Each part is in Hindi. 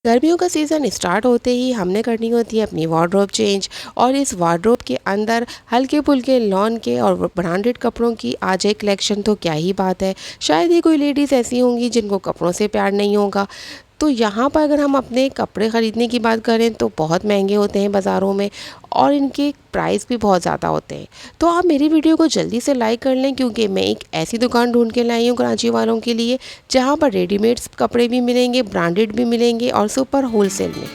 गर्मियों का सीज़न स्टार्ट होते ही हमने करनी होती है अपनी वार्डरोब चेंज। और इस वार्डरोब के अंदर हल्के फुल्के लॉन के और ब्रांडेड कपड़ों की आ जाए कलेक्शन तो क्या ही बात है। शायद ही कोई लेडीज़ ऐसी होंगी जिनको कपड़ों से प्यार नहीं होगा। तो यहाँ पर अगर हम अपने कपड़े ख़रीदने की बात करें तो बहुत महंगे होते हैं बाज़ारों में, और इनके प्राइस भी बहुत ज़्यादा होते हैं। तो आप मेरी वीडियो को जल्दी से लाइक कर लें, क्योंकि मैं एक ऐसी दुकान ढूंढ के लाई हूँ कराची वालों के लिए, जहाँ पर रेडीमेड्स कपड़े भी मिलेंगे, ब्रांडेड भी मिलेंगे और सुपर होलसेल में।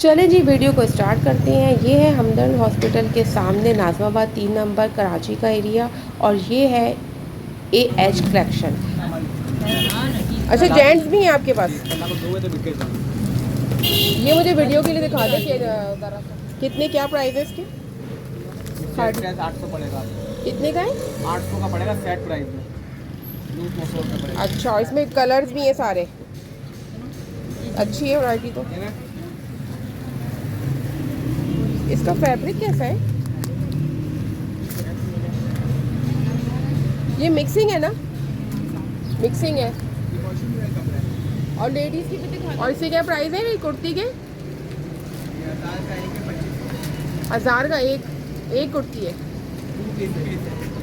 चलें जी, वीडियो को स्टार्ट करते हैं। ये है हमदर्द हॉस्पिटल के सामने नाज़माबाद 3 नंबर कराची का एरिया, और ये है AH कलेक्शन। अच्छा, जेंट्स भी हैं आपके पास? ये मुझे वीडियो के लिए दिखा दें कि ज़रा कितने, क्या प्राइस है इसके? 800 पड़ेगा। कितने का है? 800 का पड़ेगा सेट प्राइस में। लूज 200 का पड़ेगा। अच्छा, इसमें कलर्स भी हैं सारे। अच्छी है वैरायटी तो। इसका फैब्रिक कैसा है? ये मिक्सिंग है ना? मिक्सिंग है। और लेडीज़ की भी दिखा। और इसके क्या प्राइस है कुर्ती के? 1000 का एक कुर्ती है।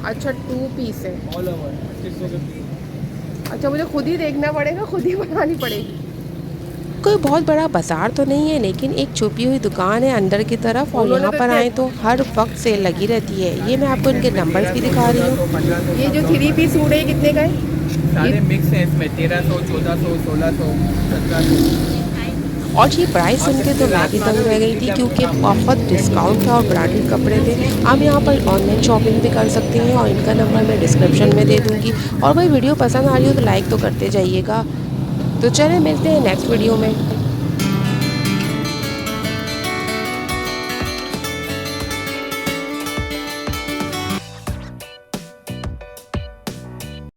अच्छा, 2 पीस है। ऑल ओवर 2500 के पीस। अच्छा, मुझे खुद ही देखना पड़ेगा, खुद ही बनानी पड़ेगी। कोई बहुत बड़ा बाजार तो नहीं है, लेकिन एक छुपी हुई दुकान है अंदर की तरफ, और यहाँ पर आए तो हर वक्त सेल लगी रहती है। ये मैं आपको इनके नंबर्स भी दिखा रही हूँ। ये जो 3 पीस सूट है कितने का है? सारे मिक्स हैं इसमें, 1300, 1400, 1600, 1700। और ये प्राइस सुन के तो मैं भी दंग रह गई थी, क्योंकि बहुत डिस्काउंट था और ब्रांडेड कपड़े थे। आप यहाँ पर ऑनलाइन शॉपिंग भी कर सकते हैं, और इनका नंबर मैं डिस्क्रिप्शन में दे दूँगी। और भाई, वीडियो पसंद आ रही हो तो लाइक तो करते जाइएगा। तो चलें, मिलते हैं नेक्स्ट वीडियो में।